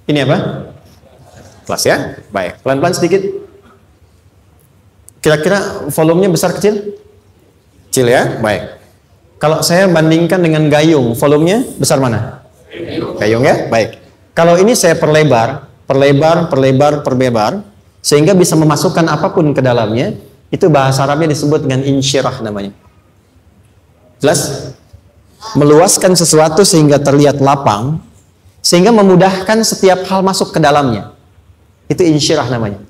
Ini apa? Kelas ya? Baik, pelan-pelan sedikit. Kira-kira volumenya besar kecil? Kecil ya? Baik. Kalau saya bandingkan dengan gayung, volumenya besar mana? Gayung ya? Baik. Kalau ini saya perlebar, sehingga bisa memasukkan apapun ke dalamnya, itu bahasa Arabnya disebut dengan insyirah namanya. Jelas? Meluaskan sesuatu sehingga terlihat lapang, sehingga memudahkan setiap hal masuk ke dalamnya. Itu insyirah namanya.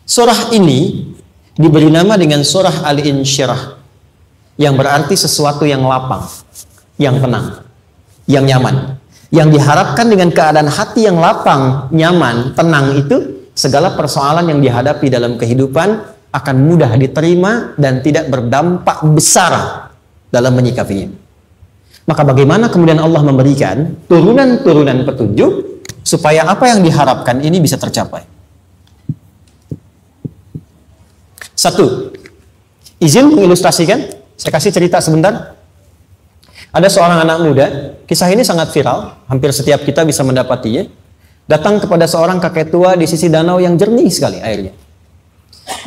Surah ini diberi nama dengan surah Al-Insyirah, yang berarti sesuatu yang lapang, yang tenang, yang nyaman. Yang diharapkan dengan keadaan hati yang lapang, nyaman, tenang itu, segala persoalan yang dihadapi dalam kehidupan akan mudah diterima dan tidak berdampak besar dalam menyikapinya. Maka bagaimana kemudian Allah memberikan turunan-turunan petunjuk supaya apa yang diharapkan ini bisa tercapai? Satu, izin mengilustrasikan, saya kasih cerita sebentar. Ada seorang anak muda, kisah ini sangat viral, hampir setiap kita bisa mendapatinya. Datang kepada seorang kakek tua di sisi danau yang jernih sekali airnya.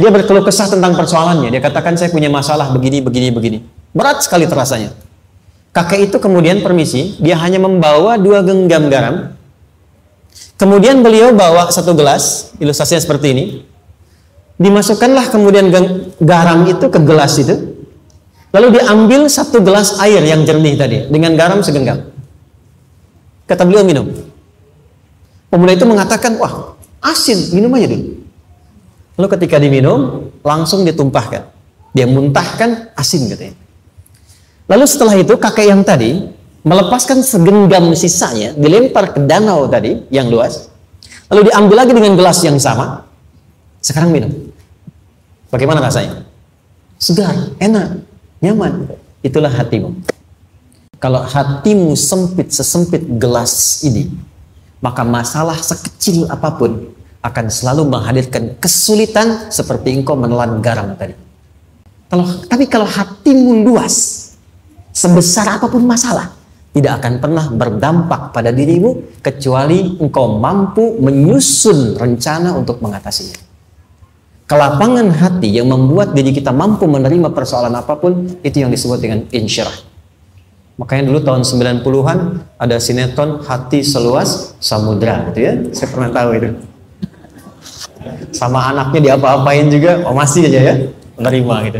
Dia berkeluh kesah tentang persoalannya. Dia katakan, saya punya masalah begini. Berat sekali terasanya. Kakek itu kemudian permisi, dia hanya membawa 2 genggam garam. Kemudian beliau bawa 1 gelas, ilustrasinya seperti ini. Dimasukkanlah kemudian garam itu ke gelas itu. Lalu diambil 1 gelas air yang jernih tadi dengan garam segenggam. Kata beliau, minum. Pemuda itu mengatakan, wah asin, minum aja dulu. Lalu ketika diminum, langsung ditumpahkan. Dia muntahkan asin katanya. Lalu setelah itu kakek yang tadi melepaskan segenggam sisanya, dilempar ke danau tadi yang luas. Lalu diambil lagi dengan gelas yang sama. Sekarang minum. Bagaimana rasanya? Segar, enak, nyaman. Itulah hatimu. Kalau hatimu sempit sesempit gelas ini, maka masalah sekecil apapun akan selalu menghadirkan kesulitan seperti engkau menelan garam tadi. Tapi kalau hatimu luas, sebesar apapun masalah, tidak akan pernah berdampak pada dirimu kecuali engkau mampu menyusun rencana untuk mengatasinya. Kelapangan hati yang membuat diri kita mampu menerima persoalan apapun, itu yang disebut dengan insyirah. Makanya dulu tahun 90-an ada sinetron Hati Seluas Samudra gitu ya. Saya pernah tahu itu. Sama anaknya diapa-apain juga, oh masih aja ya menerima gitu.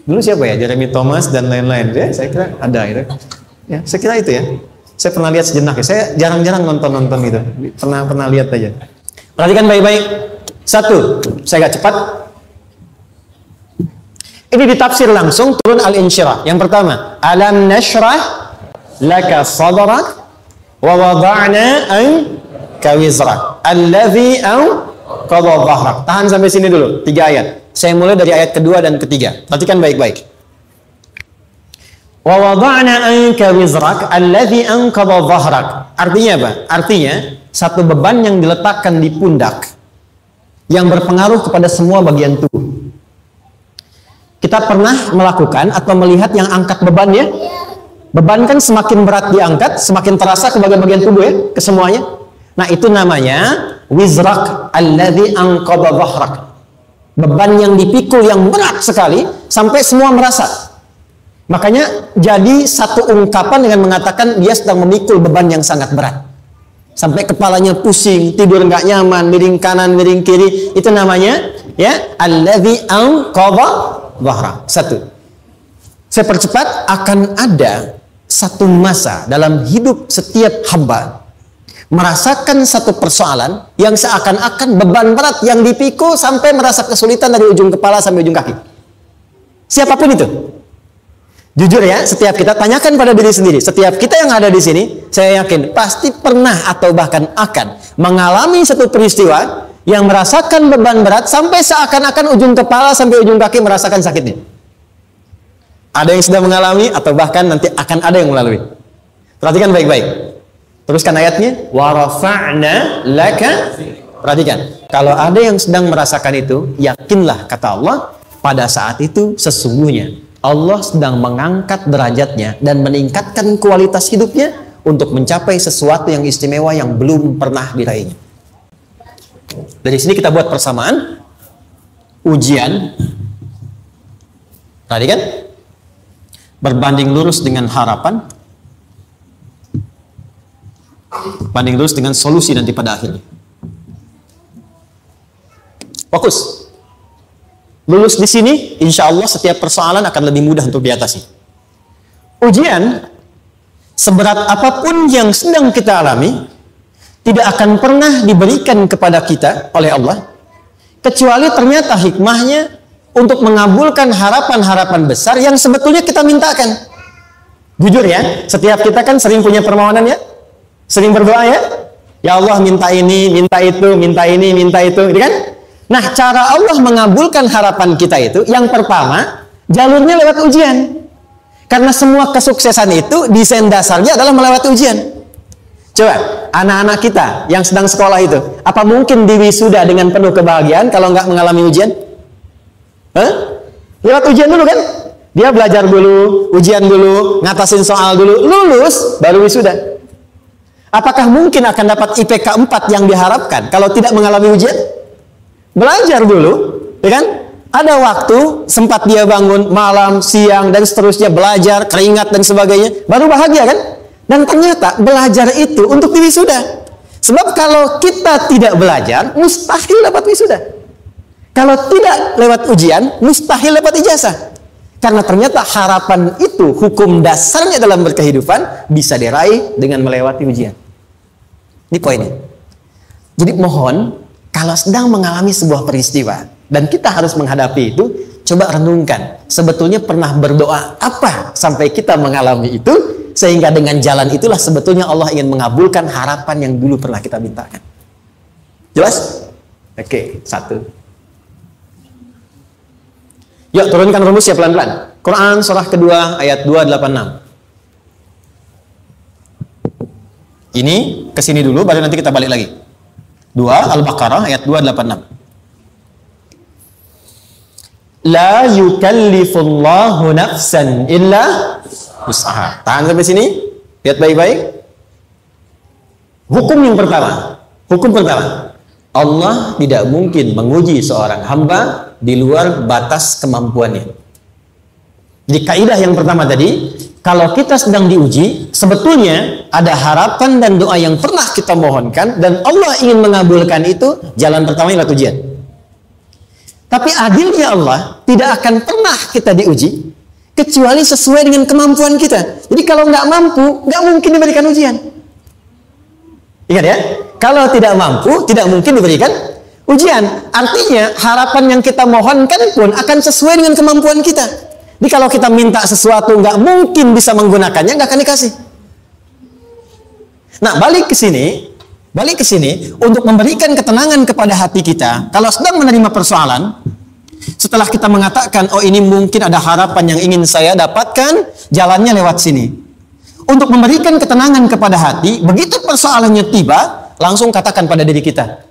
Dulu siapa ya? Jeremy Thomas dan lain-lain ya. Saya kira ada itu. Ya, saya kira itu ya. Saya pernah lihat sejenak ya. Saya jarang-jarang nonton gitu. Pernah lihat aja. Perhatikan baik-baik. 1, saya agak cepat. Ini ditafsir langsung turun Al-Insyirah. Yang pertama, alam nashrah laka sadrak wa wada'na anka wizrak alladhi anqadha dhahrak. Tahan sampai sini dulu, 3 ayat. Saya mulai dari ayat kedua dan ketiga. Perhatikan baik-baik. Wa wada'na anka wizrak alladhi anqadha dhahrak. Artinya apa? Artinya satu beban yang diletakkan di pundak yang berpengaruh kepada semua bagian tubuh. Kita pernah melakukan atau melihat yang angkat beban ya? Beban kan semakin berat diangkat, semakin terasa ke bagian-bagian tubuh ya, ke semuanya. Nah, itu namanya wizrak alladzi anqadha dhahrak. Beban yang dipikul yang berat sekali sampai semua merasa. Makanya jadi satu ungkapan dengan mengatakan dia sedang memikul beban yang sangat berat. Sampai kepalanya pusing, tidur nggak nyaman, miring kanan, miring kiri. Itu namanya ya alladzi anqadha dhahrak. 1. Saya percepat, akan ada satu masa dalam hidup setiap hamba merasakan satu persoalan yang seakan-akan beban berat yang dipikul sampai merasa kesulitan dari ujung kepala sampai ujung kaki. Siapapun itu. Jujur ya, setiap kita tanyakan pada diri sendiri. Setiap kita yang ada di sini, saya yakin pasti pernah atau bahkan akan mengalami satu peristiwa yang merasakan beban berat sampai seakan-akan ujung kepala sampai ujung kaki merasakan sakitnya. Ada yang sudah mengalami atau bahkan nanti akan ada yang melalui. Perhatikan baik-baik. Teruskan ayatnya. Wa rafa'na laka. Perhatikan. Kalau ada yang sedang merasakan itu, yakinlah kata Allah, pada saat itu sesungguhnya Allah sedang mengangkat derajatnya dan meningkatkan kualitas hidupnya untuk mencapai sesuatu yang istimewa yang belum pernah diraihnya. Dari sini kita buat persamaan ujian tadi kan berbanding lurus dengan harapan, banding lurus dengan solusi nanti pada akhirnya. Fokus. Lulus di sini, insya Allah setiap persoalan akan lebih mudah untuk diatasi. Ujian, seberat apapun yang sedang kita alami, tidak akan pernah diberikan kepada kita oleh Allah, kecuali ternyata hikmahnya untuk mengabulkan harapan-harapan besar yang sebetulnya kita mintakan. Jujur ya, setiap kita kan sering punya permohonan ya, sering berdoa ya, ya Allah minta ini, minta itu, minta ini, minta itu, gitu kan? Nah, cara Allah mengabulkan harapan kita itu, yang pertama, jalurnya lewat ujian. Karena semua kesuksesan itu, desain dasarnya adalah melewati ujian. Coba, anak-anak kita yang sedang sekolah itu, apa mungkin diwisuda dengan penuh kebahagiaan kalau nggak mengalami ujian? Hah? Lewat ujian dulu kan? Dia belajar dulu, ujian dulu, ngatasin soal dulu, lulus, baru wisuda. Apakah mungkin akan dapat IPK 4 yang diharapkan kalau tidak mengalami ujian? Belajar dulu, ya kan? Ada waktu, sempat dia bangun malam, siang, dan seterusnya belajar, keringat dan sebagainya, baru bahagia kan? Dan ternyata belajar itu untuk diwisuda. Sebab kalau kita tidak belajar, mustahil dapat wisuda. Kalau tidak lewat ujian, mustahil dapat ijazah. Karena ternyata harapan itu, hukum dasarnya dalam berkehidupan, bisa diraih dengan melewati ujian. Ini poinnya. Jadi mohon, kalau sedang mengalami sebuah peristiwa dan kita harus menghadapi itu, coba renungkan, sebetulnya pernah berdoa apa sampai kita mengalami itu, sehingga dengan jalan itulah sebetulnya Allah ingin mengabulkan harapan yang dulu pernah kita mintakan. Jelas? Oke, satu. Yuk turunkan rumus ya pelan-pelan. Quran surah kedua ayat 286. Ini kesini dulu, baru nanti kita balik lagi. 2 Al-Baqarah ayat 286. La yukallifullahu nafsan illa wus'aha. Tahan sampai sini. Lihat baik-baik. Hukum yang pertama. Hukum pertama. Allah tidak mungkin menguji seorang hamba di luar batas kemampuannya. Di kaidah yang pertama tadi, kalau kita sedang diuji, sebetulnya ada harapan dan doa yang pernah kita mohonkan, dan Allah ingin mengabulkan itu, jalan pertama lewat ujian. Tapi adilnya Allah, tidak akan pernah kita diuji, kecuali sesuai dengan kemampuan kita. Jadi kalau nggak mampu, nggak mungkin diberikan ujian. Ingat ya, kalau tidak mampu, tidak mungkin diberikan ujian. Artinya, harapan yang kita mohonkan pun akan sesuai dengan kemampuan kita. Jadi kalau kita minta sesuatu nggak mungkin bisa menggunakannya, nggak akan dikasih. Nah, balik ke sini untuk memberikan ketenangan kepada hati kita. Kalau sedang menerima persoalan, setelah kita mengatakan, oh ini mungkin ada harapan yang ingin saya dapatkan, jalannya lewat sini. Untuk memberikan ketenangan kepada hati, begitu persoalannya tiba, langsung katakan pada diri kita,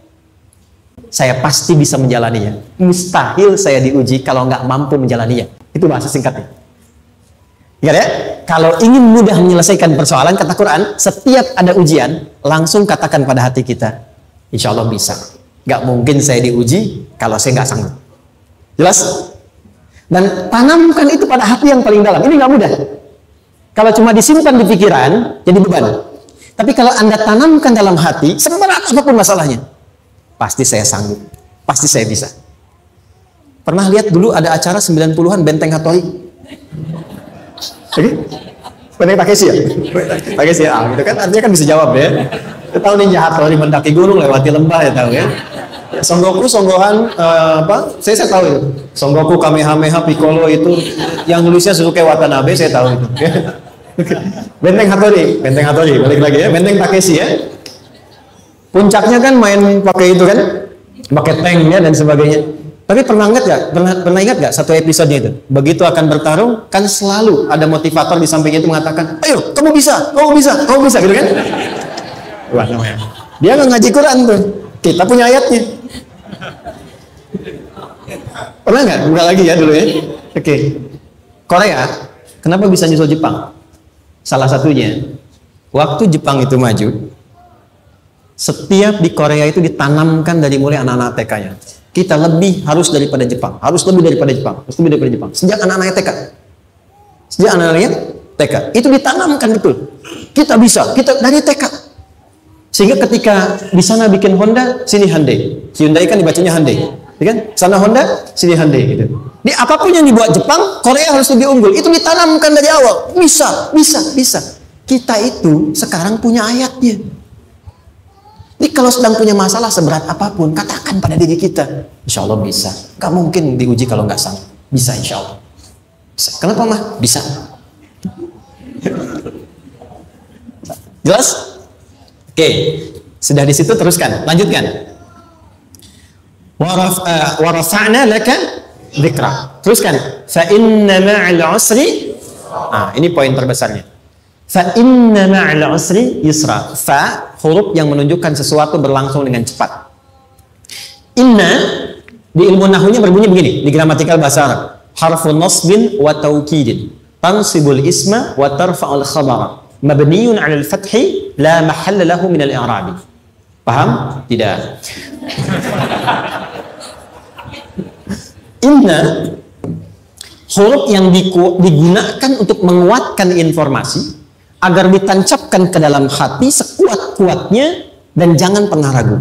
saya pasti bisa menjalaninya. Mustahil saya diuji kalau nggak mampu menjalaninya. Itu bahasa singkatnya. Ingat ya, kalau ingin mudah menyelesaikan persoalan, kata Quran, setiap ada ujian, langsung katakan pada hati kita, insya Allah bisa. Nggak mungkin saya diuji kalau saya nggak sanggup. Jelas? Dan tanamkan itu pada hati yang paling dalam. Ini nggak mudah. Kalau cuma disimpan di pikiran, jadi beban. Tapi kalau Anda tanamkan dalam hati, seberat apapun masalahnya, pasti saya sanggup, pasti saya bisa. Pernah lihat dulu ada acara 90-an Benteng Hattori? Oke? Benteng Takeshi ya? Takeshi ya, gitu kan artinya kan bisa jawab ya. Kita tahu Ninja Hattori mendaki gunung lewati lembah ya, tahu ya. Son Goku, Son Gohan, apa? Saya tahu itu. Son Goku, Kamehameha, Piccolo itu yang nulisnya Suzuki Watanabe, saya tahu itu. Benteng Hattori, balik lagi ya. Benteng Takeshi ya. Puncaknya kan main pakai itu kan, pakai tanknya dan sebagainya. Tapi pernah ingat gak satu episodenya itu? Begitu akan bertarung, kan selalu ada motivator di sampingnya itu mengatakan, ayo, kamu bisa, gitu kan? Wah, namanya. Dia nggak ngaji Quran tuh. Kita punya ayatnya. Pernah nggak? Buka lagi ya dulu ya. Oke. Korea, kenapa bisa nyusul Jepang? Salah satunya, waktu Jepang itu maju, setiap di Korea itu ditanamkan dari mulai anak-anak TK-nya. Kita harus daripada Jepang, harus lebih daripada Jepang. Sejak anak-anak TK. Itu ditanamkan betul. Kita bisa, kita dari TK. Sehingga ketika di sana bikin Honda, sini Hyundai. Hyundai kan dibacanya Hyundai. Ya kan? Sana Honda, sini Hyundai gitu. Di apapun yang dibuat Jepang, Korea harus lebih unggul. Itu ditanamkan dari awal. Bisa. Kita itu sekarang punya ayatnya. Jadi kalau sedang punya masalah seberat apapun, katakan pada diri kita, insya Allah bisa. Gak mungkin diuji kalau nggak sanggup. Bisa insya Allah. Bisa. Kenapa mah? Bisa. Jelas? Oke. Sudah di situ teruskan. Lanjutkan. Warafa'na laka dzikra. Teruskan. Fa inna ma'al usri. Nah, ini poin terbesarnya. Fa inna ma'al usri yusra. Fa huruf yang menunjukkan sesuatu berlangsung dengan cepat. Inna di ilmu nahwunya berbunyi begini di gramatikal bahasa Arab. Harfun nasbin wa taukidin. Tansibul isma wa tarfa'ul khabara. Mabniyun 'alal fathi la mahalla lahu min al-i'rabi. Paham? Tidak. Inna huruf yang digunakan untuk menguatkan informasi agar ditancapkan ke dalam hati sekuat-kuatnya dan jangan pernah ragu.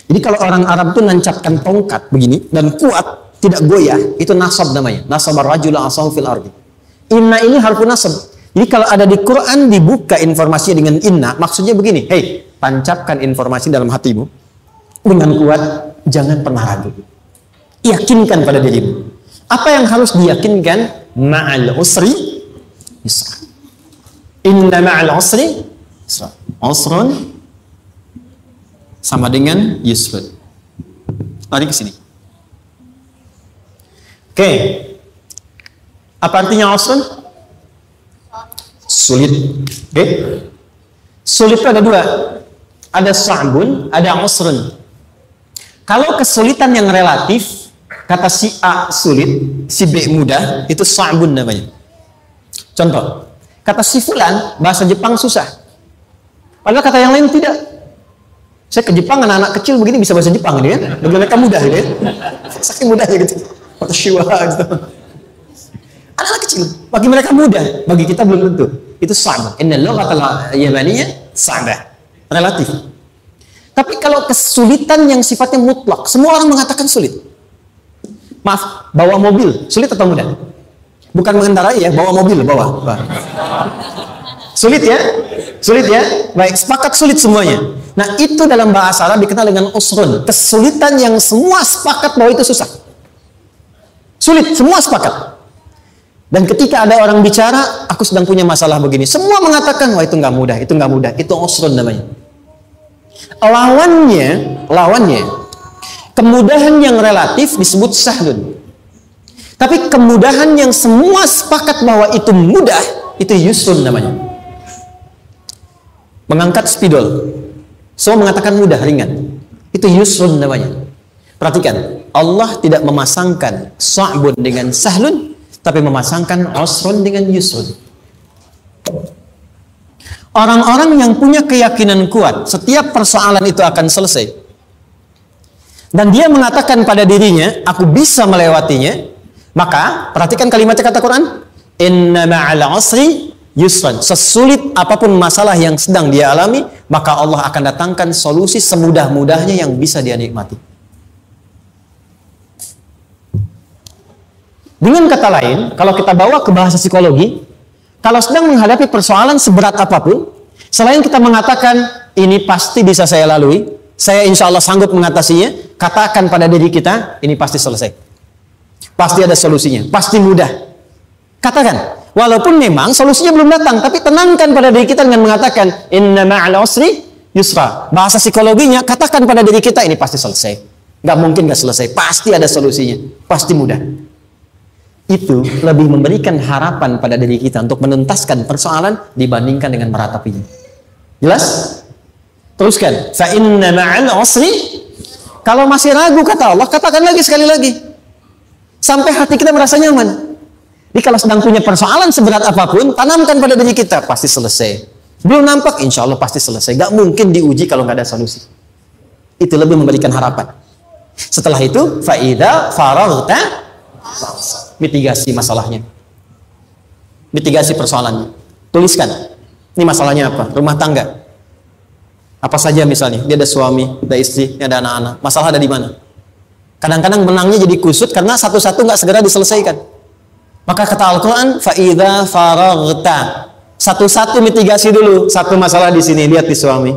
Jadi kalau orang Arab itu nancapkan tongkat begini dan kuat, tidak goyah, itu nasab namanya. Nasabar rajula asahu fil ardi. Inna ini harfun nasab. Jadi kalau ada di Quran dibuka informasinya dengan inna, maksudnya begini, hei, tancapkan informasi dalam hatimu dengan kuat, jangan pernah ragu. Yakinkan pada dirimu. Apa yang harus diyakinkan? Ma'al usri yusra. Inna ma'al usri yusra. Usrun sama dengan yusrun. Lari ke sini. Oke. Apa artinya usrun? Sulit. Oke. Sulit itu ada dua. Ada sa'bun, ada usrun. Kalau kesulitan yang relatif, kata si A sulit, si B mudah, itu sa'bun namanya. Contoh, kata si fulan, bahasa Jepang susah. Padahal kata yang lain tidak. Saya ke Jepang, anak-anak kecil begini bisa bahasa Jepang, gitu kan? Bagi mereka mudah, gitu kan? Saking mudahnya gitu. Kata shiwa, gitu. Anak-anak kecil, bagi mereka mudah, bagi kita belum tentu. Itu sa'bun. Inna lughatal yamaniyah sa'bah. Relatif. Tapi kalau kesulitan yang sifatnya mutlak, semua orang mengatakan sulit. Maaf, bawa mobil, sulit atau mudah? Bukan mengendarai ya, bawa mobil, bawa. Sulit ya? Sulit ya? Baik, sepakat sulit semuanya. Nah, itu dalam bahasa Arab dikenal dengan usrun. Kesulitan yang semua sepakat bahwa itu susah. Sulit, semua sepakat. Dan ketika ada orang bicara, aku sedang punya masalah begini. Semua mengatakan, wah itu nggak mudah, itu nggak mudah. Itu usrun namanya. Lawannya, kemudahan yang relatif disebut sahlun. Tapi kemudahan yang semua sepakat bahwa itu mudah, itu yusrun namanya. Mengangkat spidol, semua mengatakan mudah, ringan. Itu yusrun namanya. Perhatikan, Allah tidak memasangkan sa'bun dengan sahlun, tapi memasangkan usrun dengan yusrun. Orang-orang yang punya keyakinan kuat, setiap persoalan itu akan selesai. Dan dia mengatakan pada dirinya, aku bisa melewatinya. Maka, perhatikan kalimat kata Quran. Inna ma'al usri yusran. Sesulit apapun masalah yang sedang dia alami, maka Allah akan datangkan solusi semudah-mudahnya yang bisa dia nikmati. Dengan kata lain, kalau kita bawa ke bahasa psikologi, kalau sedang menghadapi persoalan seberat apapun, selain kita mengatakan, ini pasti bisa saya lalui, saya insya Allah sanggup mengatasinya, katakan pada diri kita, ini pasti selesai. Pasti ada solusinya, pasti mudah. Katakan, walaupun memang solusinya belum datang, tapi tenangkan pada diri kita dengan mengatakan, inna ma'al usri yusra. Bahasa psikologinya, katakan pada diri kita, ini pasti selesai. Gak mungkin gak selesai, pasti ada solusinya, pasti mudah. Itu lebih memberikan harapan pada diri kita untuk menuntaskan persoalan dibandingkan dengan meratapinya. Jelas? Teruskan. Fa inna ma'al usri. Kalau masih ragu kata Allah, katakan lagi sekali lagi. Sampai hati kita merasa nyaman. Jadi kalau sedang punya persoalan seberat apapun, tanamkan pada diri kita, pasti selesai. Belum nampak, insya Allah pasti selesai. Gak mungkin diuji kalau nggak ada solusi. Itu lebih memberikan harapan. Setelah itu, faida faraghta, mitigasi masalahnya, mitigasi persoalannya. Tuliskan, ini masalahnya apa? Rumah tangga. Apa saja misalnya, dia ada suami, ada istri, ada anak-anak. Masalah ada di mana? Kadang-kadang benangnya jadi kusut karena satu-satu nggak segera diselesaikan. Maka kata Al-Quran, faida faraghta. Satu-satu mitigasi dulu. Satu masalah di sini, lihat di suami,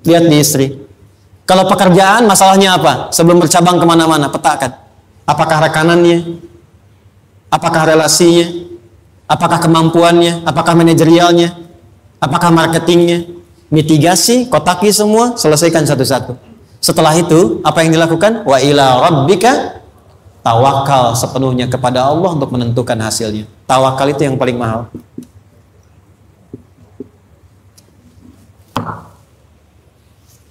lihat di istri. Kalau pekerjaan, masalahnya apa? Sebelum bercabang kemana-mana, petakan. Apakah rekanannya? Apakah relasinya? Apakah kemampuannya? Apakah manajerialnya? Apakah marketingnya? Mitigasi, kotaki semua, selesaikan satu-satu. Setelah itu, apa yang dilakukan? Wa ila rabbika, tawakal sepenuhnya kepada Allah untuk menentukan hasilnya. Tawakal itu yang paling mahal.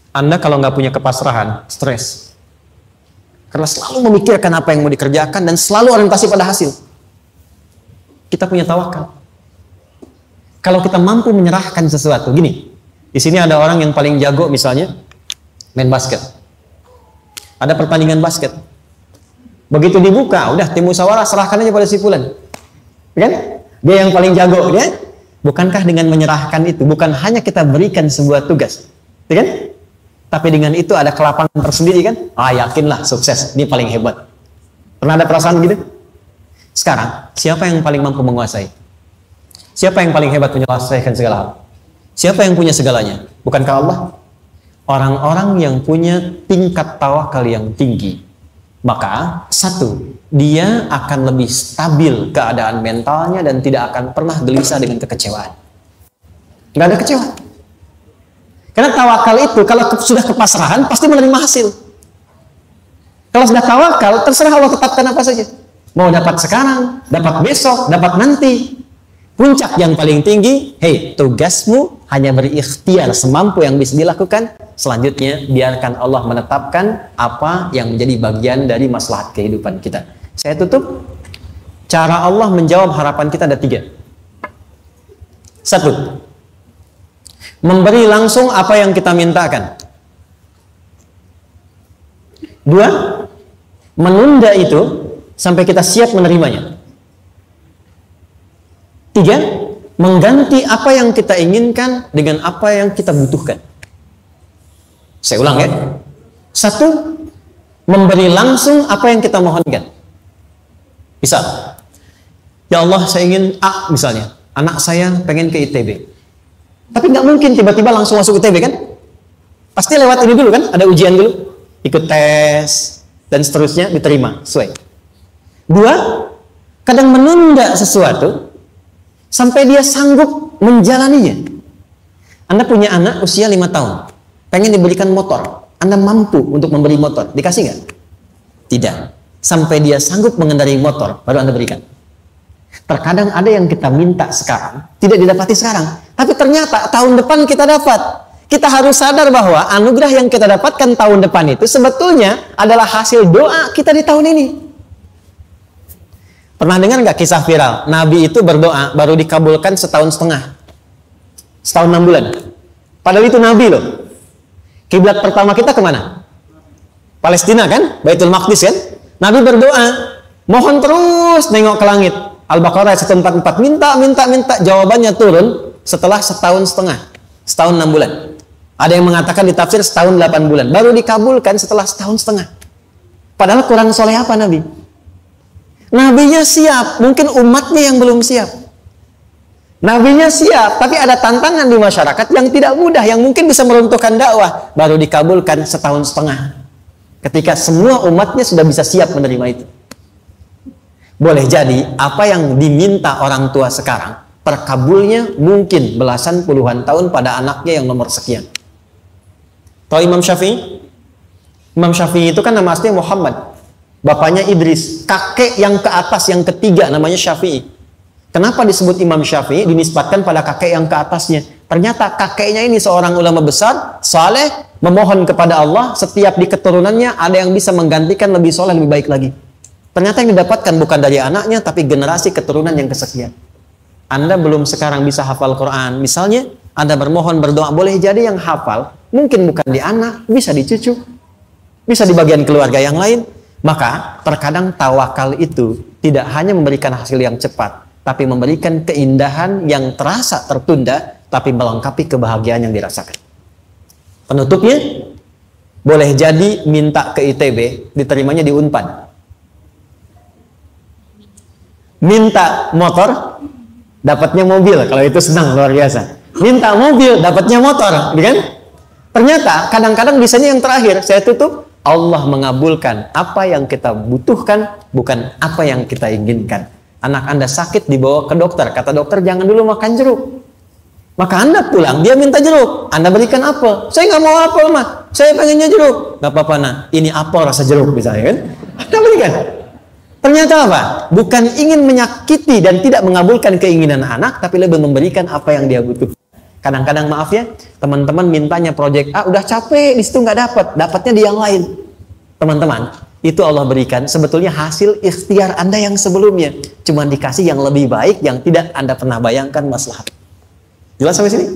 Anda kalau nggak punya kepasrahan, stres. Karena selalu memikirkan apa yang mau dikerjakan dan selalu orientasi pada hasil. Kita punya tawakal. Kalau kita mampu menyerahkan sesuatu, gini. Di sini ada orang yang paling jago misalnya main basket. Ada pertandingan basket. Begitu dibuka, udah tim musyawarah serahkan aja pada si fulan. Kan? Dia yang paling jago, dia. Bukankah dengan menyerahkan itu bukan hanya kita berikan sebuah tugas, ya kan? Tapi dengan itu ada kelapangan tersendiri kan? Yakinlah sukses, ini paling hebat. Pernah ada perasaan gitu? Sekarang, siapa yang paling mampu menguasai? Siapa yang paling hebat menyelesaikan segala hal? Siapa yang punya segalanya? Bukankah Allah? Orang-orang yang punya tingkat tawakal yang tinggi, maka satu, dia akan lebih stabil keadaan mentalnya dan tidak akan pernah gelisah dengan kekecewaan. Nggak ada kecewa. Karena tawakal itu kalau sudah kepasrahan pasti menerima hasil. Kalau sudah tawakal, terserah Allah tetapkan apa saja. Mau dapat sekarang, dapat besok, dapat nanti. Puncak yang paling tinggi, tugasmu hanya berikhtiar semampu yang bisa dilakukan. Selanjutnya, biarkan Allah menetapkan apa yang menjadi bagian dari maslahat kehidupan kita. Saya tutup. Cara Allah menjawab harapan kita ada 3. 1. Memberi langsung apa yang kita mintakan. 2. Menunda itu sampai kita siap menerimanya. 3. Mengganti apa yang kita inginkan dengan apa yang kita butuhkan. Saya ulang ya. 1. Memberi langsung apa yang kita mohonkan. Misal, ya Allah saya ingin A misalnya. Anak saya pengen ke ITB. Tapi nggak mungkin tiba-tiba langsung masuk ITB kan? Pasti lewat ini dulu kan? Ada ujian dulu, ikut tes dan seterusnya diterima sesuai. 2, kadang menunda sesuatu sampai dia sanggup menjalaninya. Anda punya anak usia 5 tahun, pengen diberikan motor. Anda mampu untuk memberi motor, dikasih nggak? Tidak. Sampai dia sanggup mengendarai motor, baru Anda berikan. Terkadang ada yang kita minta sekarang, tidak didapati sekarang. Tapi ternyata tahun depan kita dapat. Kita harus sadar bahwa anugerah yang kita dapatkan tahun depan itu sebetulnya adalah hasil doa kita di tahun ini. Pernah dengar nggak kisah viral? Nabi itu berdoa, baru dikabulkan setahun setengah. Setahun 6 bulan. Padahal itu Nabi loh. Kiblat pertama kita kemana? Palestina kan? Baitul Maqdis kan? Nabi berdoa, mohon terus nengok ke langit. Al-Baqarah 144, minta, jawabannya turun setelah setahun setengah, setahun 6 bulan. Ada yang mengatakan di tafsir setahun 8 bulan, baru dikabulkan setelah setahun setengah. Padahal kurang soleh apa Nabi? Nabinya siap, mungkin umatnya yang belum siap. Nabinya siap, tapi ada tantangan di masyarakat yang tidak mudah, yang mungkin bisa meruntuhkan dakwah, baru dikabulkan setahun setengah. Ketika semua umatnya sudah bisa siap menerima itu. Boleh jadi apa yang diminta orang tua sekarang terkabulnya mungkin belasan puluhan tahun pada anaknya yang nomor sekian. Tahu Imam Syafi'i? Imam Syafi'i itu kan nama aslinya Muhammad, bapaknya Idris, kakek yang ke atas yang ketiga namanya Syafi'i. Kenapa disebut Imam Syafi'i? Dinisbatkan pada kakek yang ke atasnya. Ternyata kakeknya ini seorang ulama besar, saleh, memohon kepada Allah, setiap di keturunannya ada yang bisa menggantikan lebih soleh, lebih baik lagi. Ternyata yang didapatkan bukan dari anaknya, tapi generasi keturunan yang kesekian. Anda belum sekarang bisa hafal Quran. Misalnya, Anda bermohon, berdoa, boleh jadi yang hafal, mungkin bukan di anak, bisa di cucu, bisa di bagian keluarga yang lain. Maka terkadang tawakal itu tidak hanya memberikan hasil yang cepat, tapi memberikan keindahan yang terasa tertunda, tapi melengkapi kebahagiaan yang dirasakan. Penutupnya, boleh jadi minta ke ITB, diterimanya di Unpad. Minta motor, dapatnya mobil, kalau itu senang luar biasa. Minta mobil, dapatnya motor, kan? Ternyata kadang-kadang bisanya yang terakhir, saya tutup, Allah mengabulkan apa yang kita butuhkan, bukan apa yang kita inginkan. Anak Anda sakit, dibawa ke dokter, kata dokter jangan dulu makan jeruk. Maka Anda pulang, dia minta jeruk, Anda berikan apel. Saya nggak mau apel mah, saya pengennya jeruk. Nggak apa-apa nah, ini apel rasa jeruk misalnya kan? Anda berikan. Ternyata apa? Bukan ingin menyakiti dan tidak mengabulkan keinginan anak, tapi lebih memberikan apa yang dia butuh. Kadang-kadang maaf ya, teman-teman mintanya proyek A, udah capek, di situ nggak dapat, dapatnya di yang lain. Teman-teman, itu Allah berikan sebetulnya hasil ikhtiar Anda yang sebelumnya. Cuma dikasih yang lebih baik, yang tidak Anda pernah bayangkan maslahat. Jelas sampai sini?